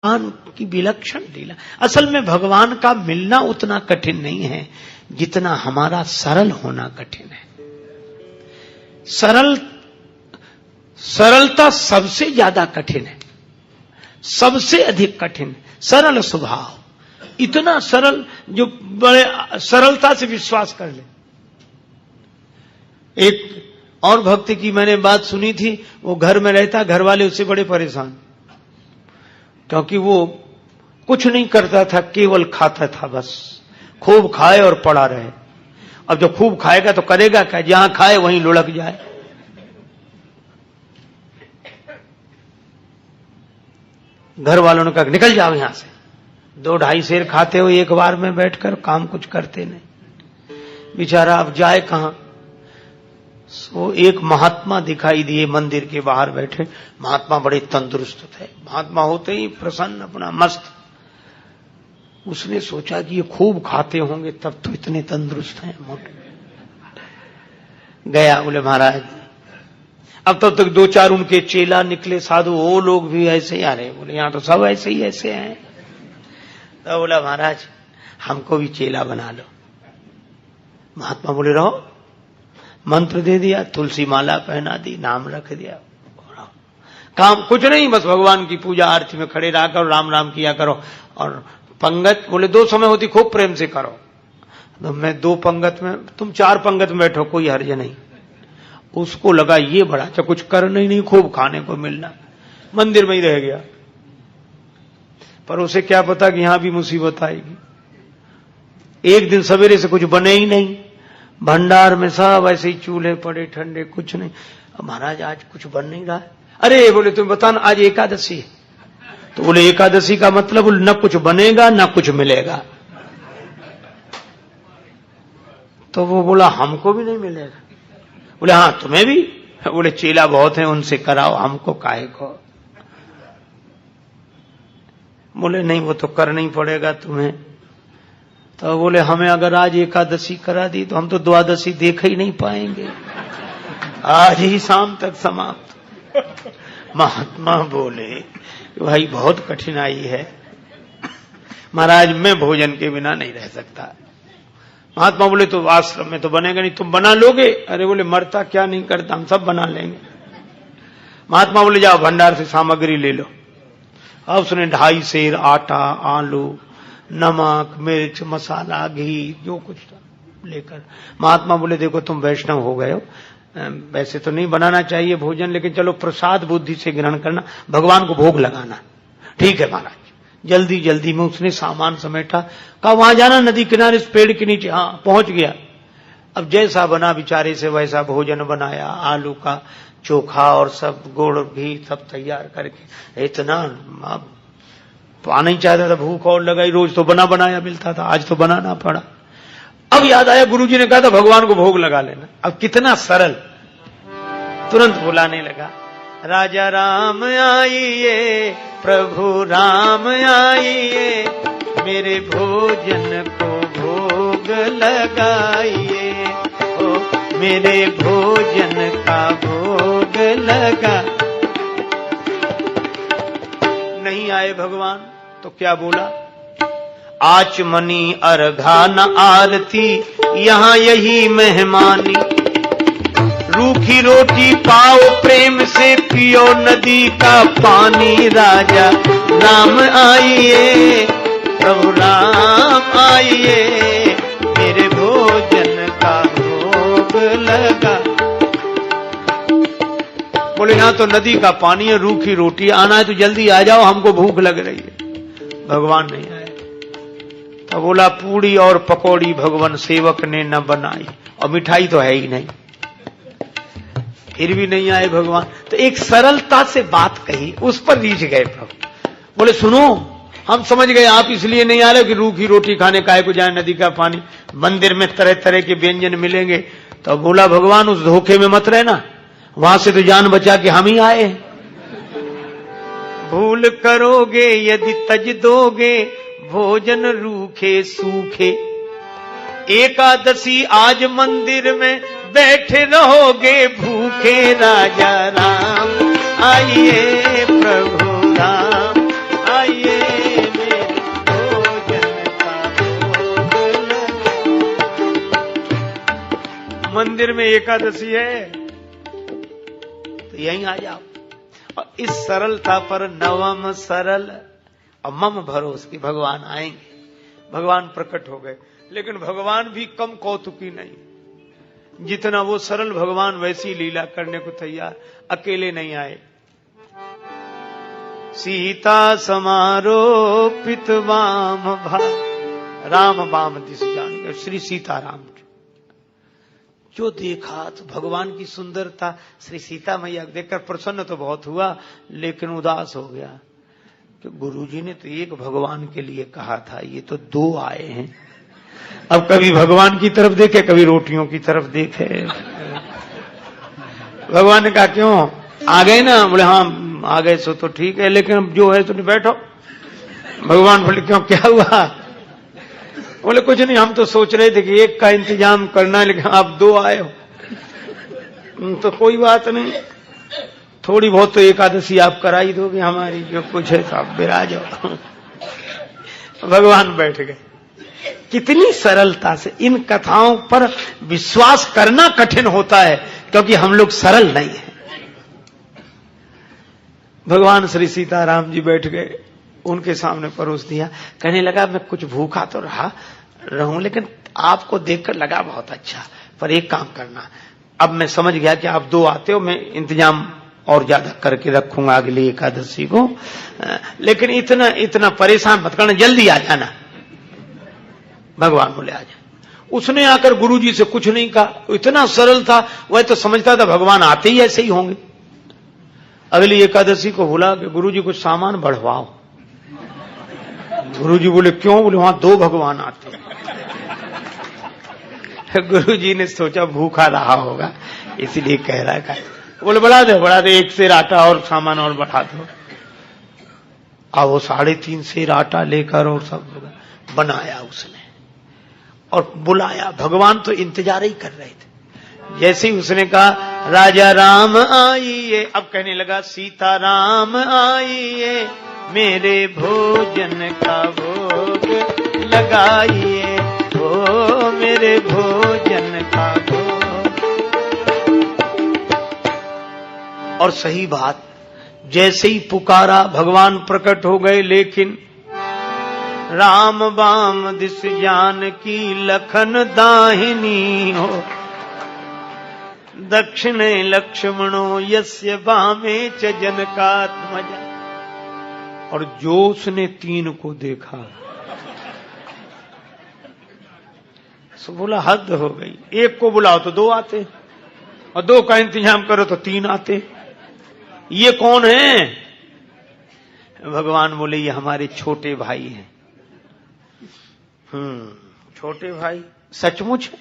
भगवान की विलक्षण लीला। असल में भगवान का मिलना उतना कठिन नहीं है जितना हमारा सरल होना कठिन है। सरलता सबसे ज्यादा कठिन है, सबसे अधिक कठिन। सरल स्वभाव, इतना सरल जो बड़े सरलता से विश्वास कर ले। एक और भक्त की मैंने बात सुनी थी, वो घर में रहता, घर वाले उससे बड़े परेशान, क्योंकि वो कुछ नहीं करता था, केवल खाता था, बस खूब खाए और पड़ा रहे। अब जो खूब खाएगा तो करेगा क्या, जहां खाए वहीं लुढ़क जाए। घर वालों ने कहा निकल जाओ यहां से, 2-2.5 सेर खाते हो एक बार में बैठकर, काम कुछ करते नहीं। बेचारा अब जाए कहां। सो एक महात्मा दिखाई दिए मंदिर के बाहर बैठे। महात्मा बड़े तंदुरुस्त थे, महात्मा होते ही प्रसन्न, अपना मस्त। उसने सोचा कि ये खूब खाते होंगे तब तो इतने तंदुरुस्त हैं, मोटे। गया, बोले महाराज, अब तब तक 2-4 उनके चेला निकले साधु, वो लोग भी ऐसे ही आ रहे। बोले यहां तो सब ऐसे ही ऐसे हैं। तो बोला महाराज हमको भी चेला बना लो। महात्मा बोले रहो। मंत्र दे दिया, तुलसी माला पहना दी, नाम रख दिया, काम कुछ नहीं, बस भगवान की पूजा आरती में खड़े रहकर राम राम किया करो। और पंगत बोले 2 समय होती, खूब प्रेम से करो। तो मैं 2 पंगत में, तुम 4 पंगत में बैठो, कोई हर्ज नहीं। उसको लगा ये बड़ा अच्छा, कुछ करना ही नहीं, खूब खाने को मिलना, मंदिर में ही रह गया। पर उसे क्या पता कि यहां भी मुसीबत आएगी। एक दिन सवेरे से कुछ बने ही नहीं, भंडार में सब ऐसे ही चूल्हे पड़े ठंडे, कुछ नहीं। महाराज आज कुछ बन नहीं रहा है। अरे बोले तुम बताना, आज एकादशी है। तो बोले एकादशी का मतलब न कुछ बनेगा न कुछ मिलेगा। तो वो बोला हमको भी नहीं मिलेगा। बोले हाँ तुम्हें भी। बोले चेला बहुत हैं, उनसे कराओ, हमको काहे को। बोले नहीं वो तो करना ही पड़ेगा तुम्हें। तो बोले हमें अगर आज एकादशी करा दी तो हम तो द्वादशी देख ही नहीं पाएंगे, आज ही शाम तक समाप्त। महात्मा बोले भाई बहुत कठिनाई है महाराज, मैं भोजन के बिना नहीं रह सकता। महात्मा बोले तो आश्रम में तो बनेगा नहीं, तुम बना लोगे। अरे बोले मरता क्या नहीं करता, हम सब बना लेंगे। महात्मा बोले जाओ भंडार से सामग्री ले लो। अब उसने 2.5 सेर आटा, आलू, नमक, मिर्च, मसाला, घी, जो कुछ था लेकर। महात्मा बोले देखो तुम वैष्णव हो गए हो, वैसे तो नहीं बनाना चाहिए भोजन, लेकिन चलो प्रसाद बुद्धि से ग्रहण करना, भगवान को भोग लगाना। ठीक है महाराज। जल्दी जल्दी में उसने सामान समेटा, कहा वहां जाना नदी किनारे, इस पेड़ के नीचे। हाँ पहुंच गया। अब जैसा बना बेचारे से वैसा भोजन बनाया, आलू का चोखा और सब गुड़ घी सब तैयार करके। इतना पाना ही चाहता था, भूख और लगाई, रोज तो बना बनाया मिलता था, आज तो बनाना पड़ा। अब याद आया गुरुजी ने कहा था भगवान को भोग लगा लेना। अब कितना सरल, तुरंत बुलाने लगा, राजा राम आइए, प्रभु राम आइए, मेरे भोजन को भोग लगाइए, ओ मेरे भोजन का भोग लगा। नहीं आए भगवान तो क्या बोला, आचमनी अर्घा न आरती, यहाँ यही मेहमानी, रूखी रोटी पाओ प्रेम से, पियो नदी का पानी, राजा राम आइए, प्रभु राम आइए, मेरे भोजन का भोग लगा। बोले यहाँ तो नदी का पानी है, रूखी रोटी, आना है तो जल्दी आ जाओ, हमको भूख लग रही है। भगवान नहीं आए। तो बोला पूड़ी और पकौड़ी भगवान सेवक ने न बनाई, और मिठाई तो है ही नहीं। फिर भी नहीं आए भगवान। तो एक सरलता से बात कही, उस पर रीझ गए प्रभु। बोले सुनो, हम समझ गए आप इसलिए नहीं आ रहे कि रूखी रोटी खाने काहे को जाए, नदी का पानी, मंदिर में तरह तरह के व्यंजन मिलेंगे। तो बोला भगवान उस धोखे में मत रहना, वहां से तो जान बचा के हम ही आए। भूल करोगे यदि तज दोगे, भोजन रूखे सूखे, एकादशी आज मंदिर में बैठे रहोगे भूखे, राजा राम आइए, प्रभु राम आइए, मंदिर में एकादशी है तो यहीं आ जाओ। और इस सरलता पर नवम सरल और मम भरोस की भगवान आएंगे। भगवान प्रकट हो गए, लेकिन भगवान भी कम कौतुकी नहीं। जितना वो सरल भगवान वैसी लीला करने को तैयार, अकेले नहीं आए। सीता समारोपित वाम भा, राम वाम दिस जान, श्री सीताराम जो देखा तो भगवान की सुंदरता, श्री सीता मैया देखकर प्रसन्न तो बहुत हुआ, लेकिन उदास हो गया कि गुरुजी ने तो एक भगवान के लिए कहा था, ये तो दो आए हैं। अब कभी भगवान की तरफ देखे, कभी रोटियों की तरफ देखे। भगवान ने कहा क्यों आ गए ना? बोले हाँ आ गए सो तो ठीक है, लेकिन अब जो है तो बैठो। भगवान बोले क्यों, क्या हुआ? बोले कुछ नहीं, हम तो सोच रहे थे कि एक का इंतजाम करना है, लेकिन आप दो आए हो तो कोई बात नहीं, थोड़ी बहुत तो एकादशी आप कराई दोगे हमारी, जो कुछ है तो आप विराज हो। भगवान बैठ गए। कितनी सरलता से इन कथाओं पर विश्वास करना कठिन होता है, क्योंकि हम लोग सरल नहीं है। भगवान श्री सीताराम जी बैठ गए, उनके सामने परोस दिया। कहने लगा मैं कुछ भूखा तो रहूं, लेकिन आपको देखकर लगा बहुत अच्छा, पर एक काम करना, अब मैं समझ गया कि आप दो आते हो, मैं इंतजाम और ज्यादा करके रखूंगा अगली एकादशी को, लेकिन इतना परेशान मत करना, जल्दी आ जाना। भगवान बोले आ जा। उसने आकर गुरुजी से कुछ नहीं कहा, इतना सरल था, वह तो समझता था भगवान आते ही ऐसे ही होंगे। अगली एकादशी को बोला कि गुरुजी कुछ सामान बढ़वाओ। गुरुजी बोले क्यों? बोले वहां दो भगवान आते हैं। गुरुजी ने सोचा भूखा रहा होगा इसलिए कह रहा है। बोले बढ़ा दे, एक सेर आटा और सामान और बढ़ा दो। अब वो 3.5 सेर आटा लेकर और सब बनाया उसने और बुलाया। भगवान तो इंतजार ही कर रहे थे। जैसे ही उसने कहा राजा राम आइए, अब कहने लगा सीता राम आइए, मेरे भोजन का भोग लगाइए, ओ मेरे भोजन का भोग। और सही बात, जैसे ही पुकारा भगवान प्रकट हो गए, लेकिन राम बाम दिस जानकी लखन दाहिनी हो, दक्षिणे लक्ष्मणो यस्य वामे च जनकात्मजा। और जो उसने 3 को देखा सो बोला हद हो गई, एक को बुलाओ तो 2 आते, और 2 का इंतजाम करो तो 3 आते, ये कौन है? भगवान बोले ये हमारे छोटे भाई हैं। छोटे भाई सचमुच है?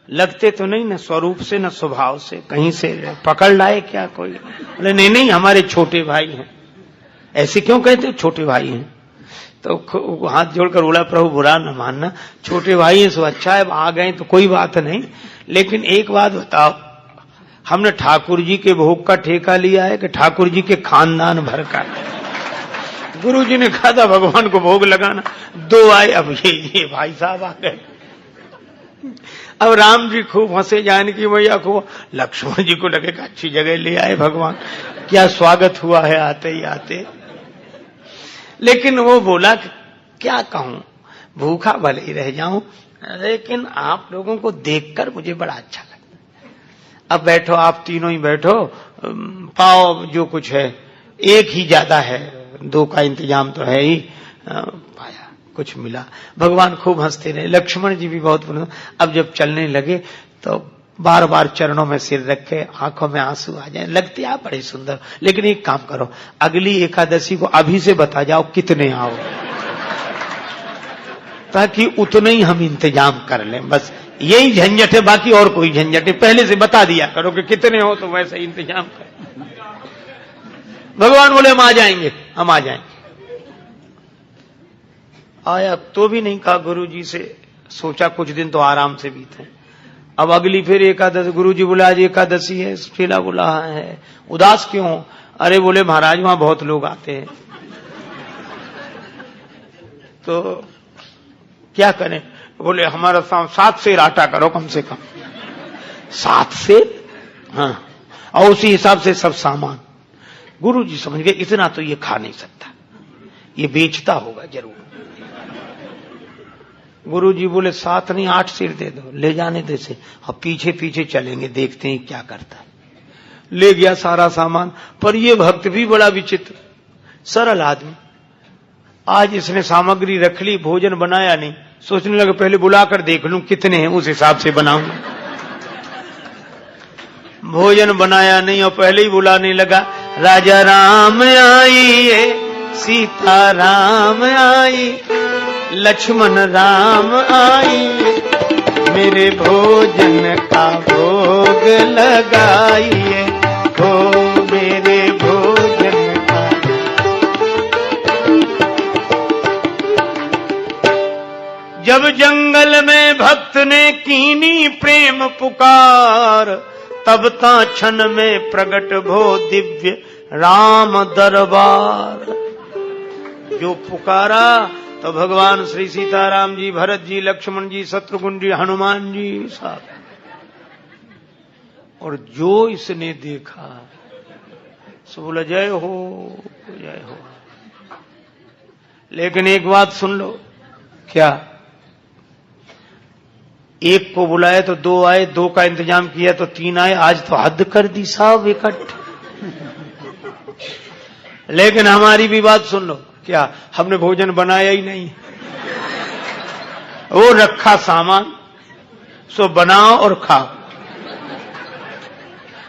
लगते तो नहीं न स्वरूप से न स्वभाव से, कहीं से पकड़ लाए क्या कोई? बोले नहीं हमारे छोटे भाई हैं। ऐसे क्यों कहते हो छोटे भाई हैं? तो हाथ जोड़कर बोला प्रभु बुरा न मानना, छोटे भाई हैं सो अच्छा है, आ गए तो कोई बात नहीं, लेकिन एक बात बताओ, हमने ठाकुर जी के भोग का ठेका लिया है कि ठाकुर जी के खानदान भर का? गुरु जी ने कहा था भगवान को भोग लगाना, 2 आए, अब ये भाई साहब आ गए। अब राम जी खूब हंसे, जानकी मैया खूब, लक्ष्मण जी को लगे कि अच्छी जगह ले आए भगवान, क्या स्वागत हुआ है आते ही आते। लेकिन वो बोला क्या कहूं, भूखा भले ही रह जाऊं, लेकिन आप लोगों को देखकर मुझे बड़ा अच्छा लगता। अब बैठो, आप तीनों ही बैठो, पाओ जो कुछ है, एक ही ज्यादा है, 2 का इंतजाम तो है ही। पाया कुछ मिला। भगवान खूब हंसते रहे, लक्ष्मण जी भी बहुत प्रसन्न। अब जब चलने लगे तो बार बार चरणों में सिर रखे, आंखों में आंसू आ जाए, लगते आप बड़े सुंदर। लेकिन एक काम करो, अगली एकादशी को अभी से बता जाओ कितने आओ, ताकि उतने ही हम इंतजाम कर लें। बस यही झंझट है, बाकी और कोई झंझट है, पहले से बता दिया करो कि कितने हो, तो वैसे इंतजाम कर। भगवान बोले हम आ जाएंगे, हम आ जाएंगे। आया तो भी नहीं कहा गुरु जी से, सोचा कुछ दिन तो आराम से बीते। अब अगली फिर एकादशी, गुरु जी बोले आज एकादशी है, शीला बोला है, उदास क्यों? अरे बोले महाराज वहां बहुत लोग आते हैं, तो क्या करें? बोले हमारा 7 सेर आटा करो कम से कम। 7 सेर? हाँ। और उसी हिसाब से सब सामान। गुरुजी समझ गए इतना तो ये खा नहीं सकता, ये बेचता होगा जरूर। गुरुजी बोले 7 नहीं 8 सेर दे दो, ले जाने दे से। अब पीछे पीछे चलेंगे, देखते हैं क्या करता है। ले गया सारा सामान। पर ये भक्त भी बड़ा विचित्र, सरल आदमी। आज इसने सामग्री रख ली, भोजन बनाया नहीं। सोचने लगा पहले बुलाकर देख लूं कितने हैं, उस हिसाब से बनाऊंगा। भोजन बनाया नहीं और पहले ही बुलाने लगा, राजा राम आइए, सीता राम आई, लक्ष्मण राम आइए, मेरे भोजन का भोग लगाइए, हो मेरे भोजन का। जब जंगल में भक्त ने कीनी प्रेम पुकार, तब ता क्षण में प्रगट भो दिव्य राम दरबार। जो पुकारा तो भगवान श्री सीताराम जी, भरत जी, लक्ष्मण जी, शत्रुघ्न जी, हनुमान जी साहब। और जो इसने देखा सो बोला जय हो जय हो। लेकिन एक बात सुन लो, क्या? एक को बुलाए तो 2 आए, 2 का इंतजाम किया तो 3 आए। आज तो हद कर दी साहब इकट्ठे। लेकिन हमारी भी बात सुन लो, क्या हमने भोजन बनाया ही नहीं, वो रखा सामान, सो बनाओ और खाओ।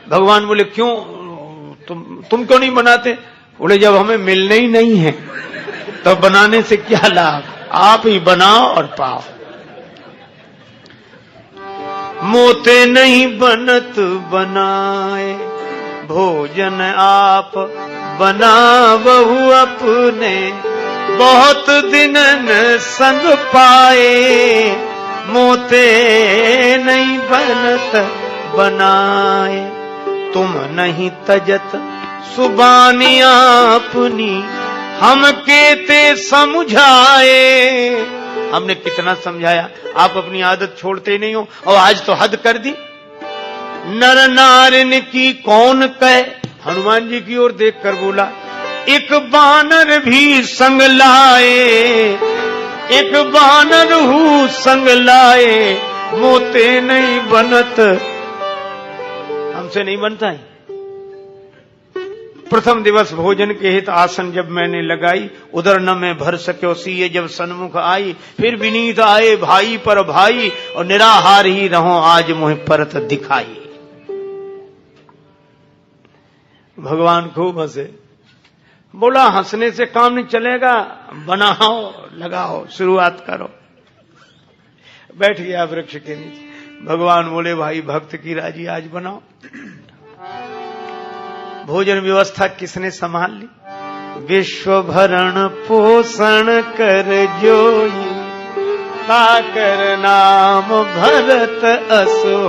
भगवान बोले क्यों तुम क्यों नहीं बनाते? बोले जब हमें मिलने ही नहीं है तो बनाने से क्या लाभ, आप ही बनाओ और पाओ। मोते नहीं बनत बनाए, भोजन आप बनावहु अपने, बहुत दिनन संग पाए, मोते नहीं बनत बनाए, तुम नहीं तजत सुबानी अपनी, हम केते समझाए। हमने कितना समझाया, आप अपनी आदत छोड़ते नहीं हो और आज तो हद कर दी। नर नारिन की कौन कहे, हनुमान जी की ओर देखकर बोला, एक बानर भी संग लाए, एक बानर हूँ संग लाए, मोते नहीं बनत। हमसे नहीं बनता है। प्रथम दिवस भोजन के हित आसन जब मैंने लगाई, उधर न मैं भर सक्यो सीए जब सन्मुख आई, फिर विनीत आए भाई पर भाई, और निराहार ही रहो आज मुझे परत दिखाई। भगवान खूब हंसे, बोला हंसने से काम नहीं चलेगा, बनाओ लगाओ शुरुआत करो। बैठ गया वृक्ष के नीचे। भगवान बोले भाई भक्त की राजी आज बनाओ। भोजन व्यवस्था किसने संभाल ली? विश्व भरण पोषण कर जोई, ताकर नाम भरत असो।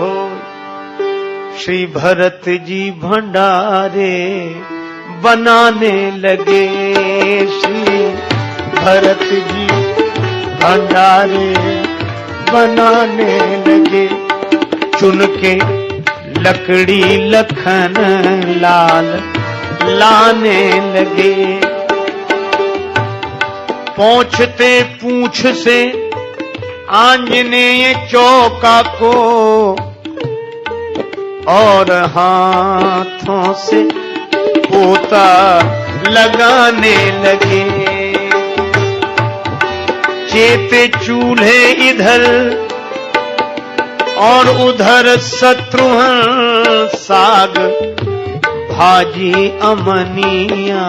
श्री भरत जी भंडारे बनाने लगे, श्री भरत जी भंडारे बनाने लगे। चुन के लकड़ी लखन लाल लाने लगे, पहुंचते पूंछ से आंजनेय चौका को, और हाथों से पोता लगाने लगे। चेते चूल्हे इधर और उधर शत्रुघ्न साग, भाजी अमनिया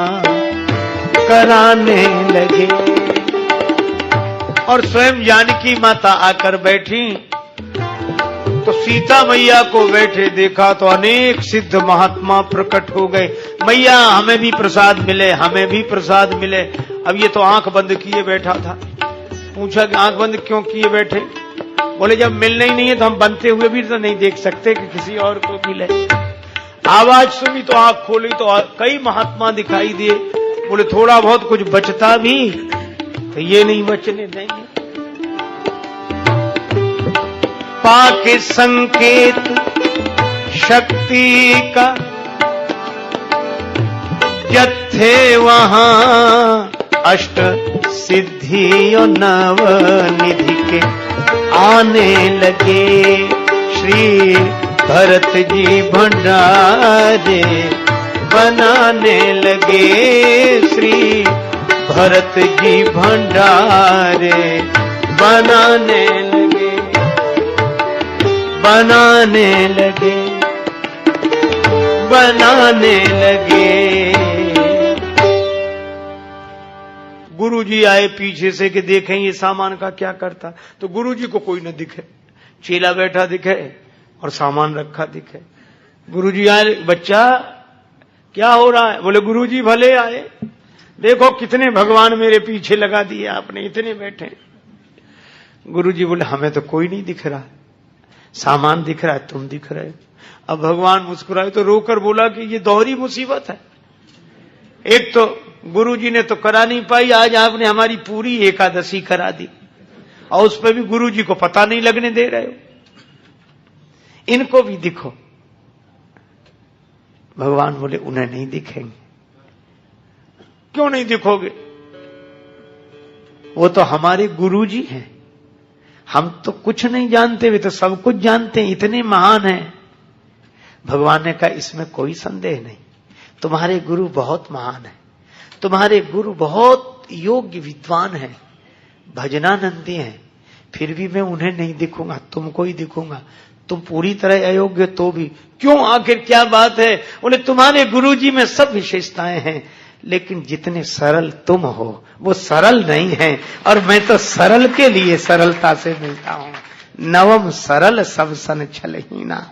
कराने लगे। और स्वयं जानकी माता आकर बैठी तो सीता मैया को बैठे देखा तो अनेक सिद्ध महात्मा प्रकट हो गए। मैया हमें भी प्रसाद मिले, हमें भी प्रसाद मिले। अब ये तो आंख बंद किए बैठा था। पूछा कि आंख बंद क्यों किए बैठे? बोले जब मिलना ही नहीं है तो हम बनते हुए भी तो नहीं देख सकते कि किसी और को मिले। आवाज सुनी तो आंख खोली तो कई महात्मा दिखाई दिए। बोले थोड़ा बहुत कुछ बचता भी तो ये नहीं बचने देंगे। पाके संकेत शक्ति का, जत्थे वहां अष्ट सिद्धियों नव निधि के आने लगे। श्री भरत जी भंडारे बनाने लगे। श्री भरत जी भंडारे बनाने लगे, बनाने लगे, बनाने लगे। गुरुजी आए पीछे से कि देखें ये सामान का क्या करता। तो गुरुजी को कोई न दिखे, चेला बैठा दिखे और सामान रखा दिखे। गुरुजी आए, बच्चा क्या हो रहा है? बोले गुरुजी भले आए, देखो कितने भगवान मेरे पीछे लगा दिए आपने, इतने बैठे। गुरुजी बोले हमें तो कोई नहीं दिख रहा, सामान दिख रहा है, तुम दिख रहे हो। अब भगवान मुस्कुराए तो रोकर बोला कि ये दोहरी मुसीबत है। एक तो गुरुजी ने तो करा नहीं पाई, आज आपने हमारी पूरी एकादशी करा दी और उस पर भी गुरुजी को पता नहीं लगने दे रहे हो। इनको भी दिखो। भगवान बोले उन्हें नहीं दिखेंगे। क्यों नहीं दिखोगे? वो तो हमारे गुरुजी हैं, हम तो कुछ नहीं जानते, वे तो सब कुछ जानते हैं, इतने महान हैं। भगवान ने कहा इसमें कोई संदेह नहीं, तुम्हारे गुरु बहुत महान है, तुम्हारे गुरु बहुत योग्य विद्वान हैं, भजनानंदी हैं, फिर भी मैं उन्हें नहीं दिखूंगा, तुमको ही दिखूंगा। तुम पूरी तरह अयोग्य तो भी। क्यों, आखिर क्या बात है? बोले तुम्हारे गुरुजी में सब विशेषताएं हैं, लेकिन जितने सरल तुम हो वो सरल नहीं है, और मैं तो सरल के लिए सरलता से मिलता हूं। नवम सरल सब सन छलहीना।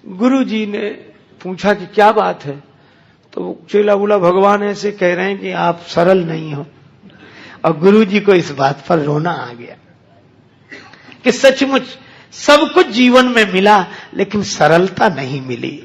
गुरुजी ने पूछा कि क्या बात है? तो चेला बोला भगवान ऐसे कह रहे हैं कि आप सरल नहीं हो। और गुरुजी को इस बात पर रोना आ गया कि सचमुच सब कुछ जीवन में मिला, लेकिन सरलता नहीं मिली,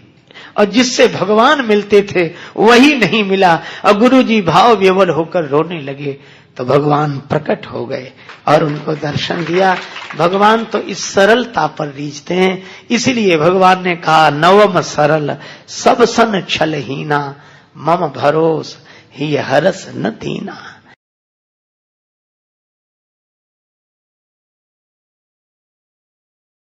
और जिससे भगवान मिलते थे वही नहीं मिला। और गुरुजी भाव विवल होकर रोने लगे तो भगवान प्रकट हो गए और उनको दर्शन दिया। भगवान तो इस सरलता पर रीझते हैं, इसलिए भगवान ने कहा नवम सरल सब सन छलहीना, मम भरोस ही हरस न दीना।